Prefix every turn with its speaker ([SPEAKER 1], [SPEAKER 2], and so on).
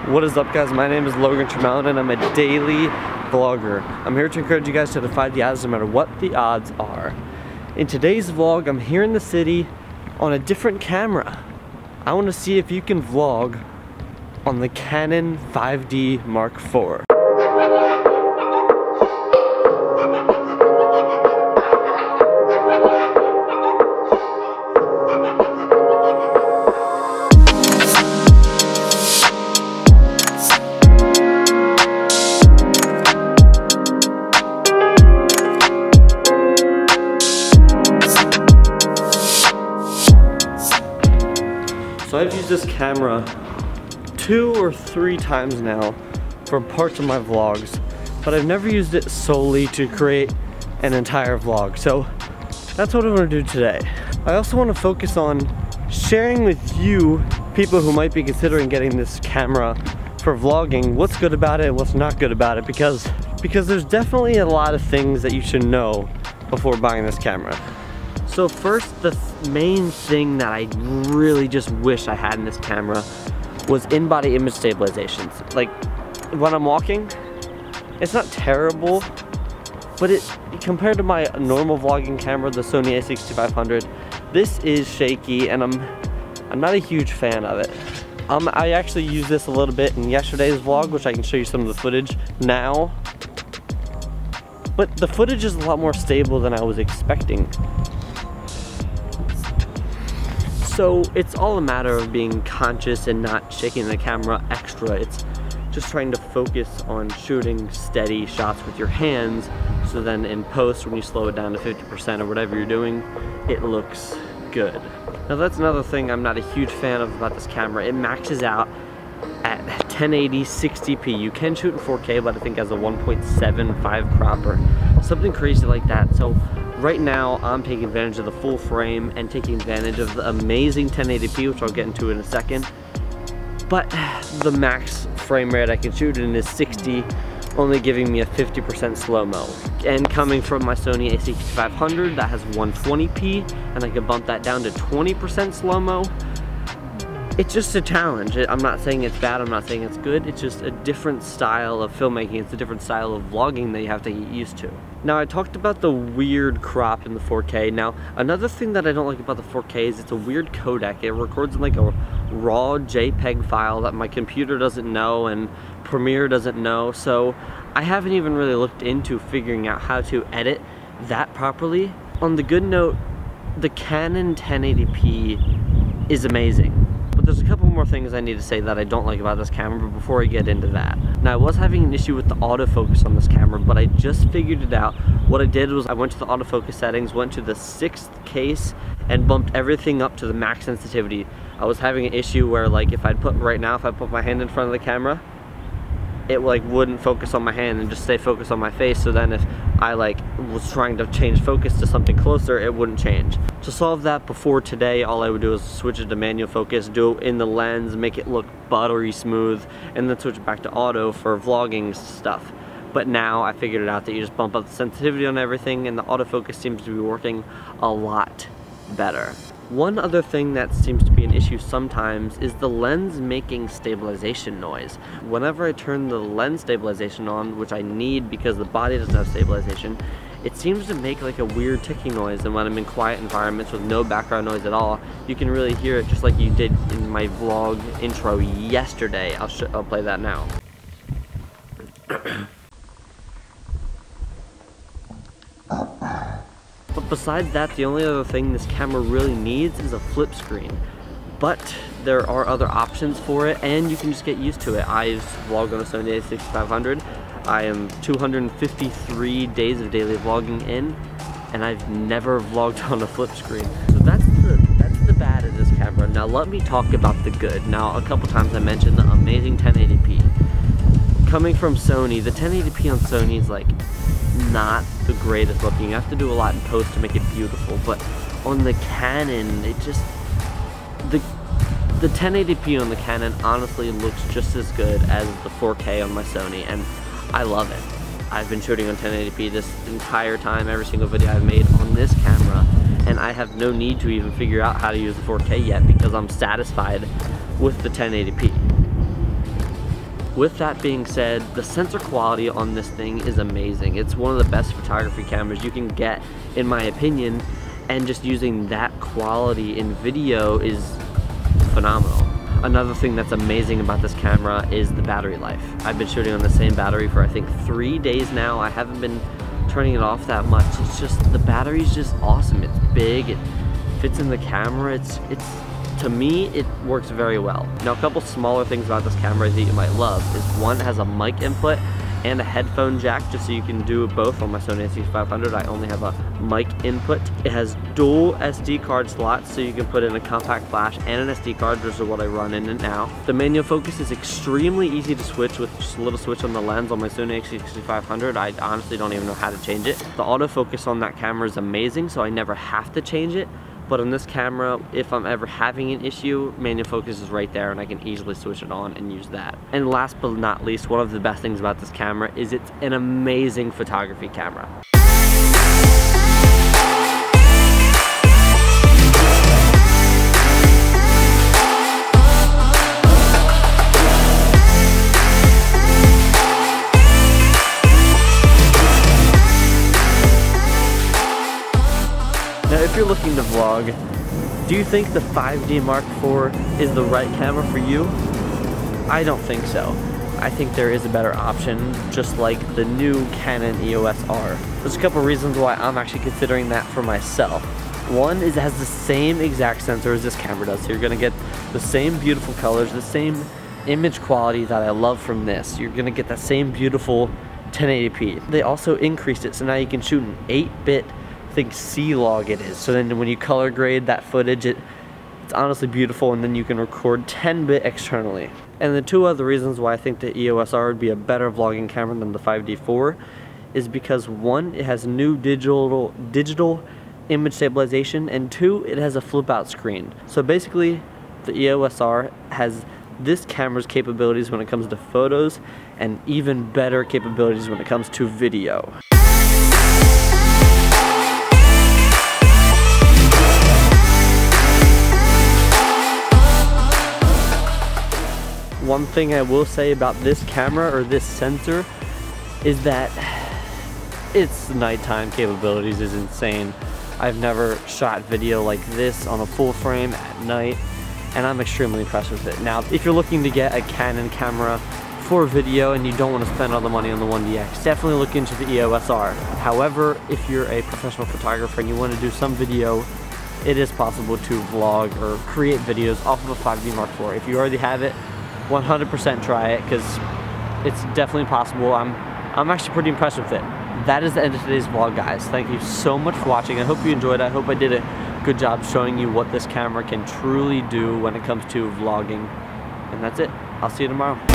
[SPEAKER 1] What is up, guys? My name is Logan and I'm a daily vlogger. I'm here to encourage you guys to defy the odds no matter what the odds are. In today's vlog, I'm here in the city on a different camera. I want to see if you can vlog on the Canon 5D Mark IV. So I've used this camera 2 or 3 times now for parts of my vlogs, but I've never used it solely to create an entire vlog. So that's what I want to do today. I also want to focus on sharing with you, people who might be considering getting this camera for vlogging, what's good about it and what's not good about it, because there's definitely a lot of things that you should know before buying this camera. So first, the main thing that I really just wish I had in this camera was in-body image stabilizations. Like, when I'm walking, it's not terrible, but compared to my normal vlogging camera, the Sony a6500, this is shaky, and I'm not a huge fan of it. I actually used this a little bit in yesterday's vlog, which I can show you some of the footage now. But the footage is a lot more stable than I was expecting. So it's all a matter of being conscious and not shaking the camera extra. It's just trying to focus on shooting steady shots with your hands, so then in post, when you slow it down to 50% or whatever you're doing, it looks good. Now that's another thing I'm not a huge fan of about this camera. It maxes out at 1080 60p. You can shoot in 4K, but I think has a 1.75 crop or something crazy like that. So right now, I'm taking advantage of the full frame and taking advantage of the amazing 1080p, which I'll get into in a second. But the max frame rate I can shoot in is 60, only giving me a 50% slow-mo. And coming from my Sony a6500, that has 120p, and I can bump that down to 20% slow-mo. It's just a challenge. I'm not saying it's bad, I'm not saying it's good, it's just a different style of filmmaking, it's a different style of vlogging that you have to get used to. Now, I talked about the weird crop in the 4K. Now, another thing that I don't like about the 4K is it's a weird codec. It records in like a raw JPEG file that my computer doesn't know and Premiere doesn't know, so I haven't even really looked into figuring out how to edit that properly. On the good note, the Canon 1080p is amazing. There's a couple more things I need to say that I don't like about this camera, but before I get into that. Now, I was having an issue with the autofocus on this camera, but I just figured it out. What I did was I went to the autofocus settings, went to the 6th case, and bumped everything up to the max sensitivity. I was having an issue where, like, if I put my hand in front of the camera, it like wouldn't focus on my hand and just stay focused on my face. So then if I like was trying to change focus to something closer, it wouldn't change. To solve that before today, all I would do is switch it to manual focus, do it in the lens, make it look buttery smooth, and then switch it back to auto for vlogging stuff. But now I figured it out that you just bump up the sensitivity on everything, and the autofocus seems to be working a lot better. One other thing that seems to be an issue sometimes is the lens making stabilization noise. Whenever I turn the lens stabilization on, which I need because the body doesn't have stabilization, it seems to make like a weird ticking noise, and when I'm in quiet environments with no background noise at all, you can really hear it just like you did in my vlog intro yesterday. I'll play that now. But besides that, the only other thing this camera really needs is a flip screen. But there are other options for it, and you can just get used to it. I vlog on a Sony a6500. I am 253 days of daily vlogging in, and I've never vlogged on a flip screen. So that's the bad of this camera. Now let me talk about the good. Now, a couple times I mentioned the amazing 1080p. Coming from Sony, the 1080p on Sony is like not the greatest looking. You have to do a lot in post to make it beautiful, but on the Canon, it just, the 1080p on the Canon honestly looks just as good as the 4K on my Sony, and I love it. I've been shooting on 1080p this entire time, every single video I've made on this camera, and I have no need to even figure out how to use the 4K yet because I'm satisfied with the 1080p. With that being said, the sensor quality on this thing is amazing. It's one of the best photography cameras you can get, in my opinion, and just using that quality in video is phenomenal. Another thing that's amazing about this camera is the battery life. I've been shooting on the same battery for I think 3 days now. I haven't been turning it off that much. It's just, the battery's just awesome. It's big, it fits in the camera. It's to me, it works very well. Now, a couple smaller things about this camera that you might love is one, it has a mic input and a headphone jack, just so you can do both. On my Sony a6500, I only have a mic input. It has dual SD card slots, so you can put in a compact flash and an SD card, which is what I run in and now. The manual focus is extremely easy to switch with just a little switch on the lens. On my Sony a6500, I honestly don't even know how to change it. The autofocus on that camera is amazing, so I never have to change it. But on this camera, if I'm ever having an issue, manual focus is right there and I can easily switch it on and use that. And last but not least, one of the best things about this camera is it's an amazing photography camera. Now, if you're looking to vlog, do you think the 5D Mark IV is the right camera for you? I don't think so. I think there is a better option, just like the new Canon EOS R. There's a couple reasons why I'm actually considering that for myself. One is it has the same exact sensor as this camera does, so you're gonna get the same beautiful colors, the same image quality that I love from this. You're gonna get that same beautiful 1080p. They also increased it, so now you can shoot an 8-bit, I think C-Log it is. So then when you color grade that footage, it's honestly beautiful, and then you can record 10-bit externally. And the two other reasons why I think the EOS R would be a better vlogging camera than the 5D IV is because one, it has new digital image stabilization, and two, it has a flip out screen. So basically, the EOS R has this camera's capabilities when it comes to photos, and even better capabilities when it comes to video. One thing I will say about this camera, or this sensor, is that its nighttime capabilities is insane. I've never shot video like this on a full frame at night, and I'm extremely impressed with it. Now, if you're looking to get a Canon camera for video and you don't want to spend all the money on the 1DX, definitely look into the EOS R. However, if you're a professional photographer and you want to do some video, it is possible to vlog or create videos off of a 5D Mark IV. If you already have it, 100% try it, because it's definitely possible. I'm actually pretty impressed with it. That is the end of today's vlog, guys. Thank you so much for watching. I hope you enjoyed it. I hope I did a good job showing you what this camera can truly do when it comes to vlogging. And that's it. I'll see you tomorrow.